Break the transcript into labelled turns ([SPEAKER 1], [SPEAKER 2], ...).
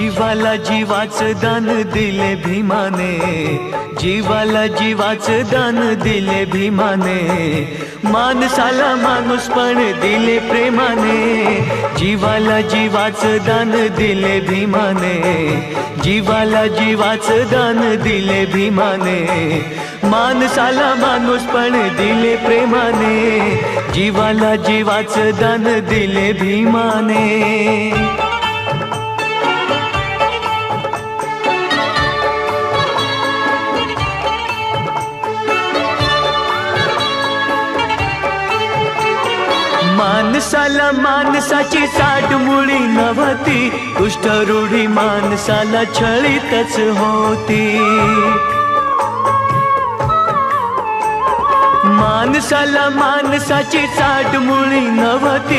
[SPEAKER 1] जीवाला जीवाचं दान दिले भीमाने, जीवाला जीवाचं दान दिले भीमाने, माणसाला माणूसपण दिले प्रेमाने, जीवाला जीवाचं दान दिले भीमाने, जीवाला जीवाचं दान दिले भीमाने, माणसाला माणूसपण दिले प्रेमाने, जीवाला जीवाचं दान दिले भीमाने। माणसाला माणसाची साठ मुळी नव्हती, दुष्ट रूढी माणसाला छळीतच होती, माणसाला माणसाची साठ मुळी नव्हती,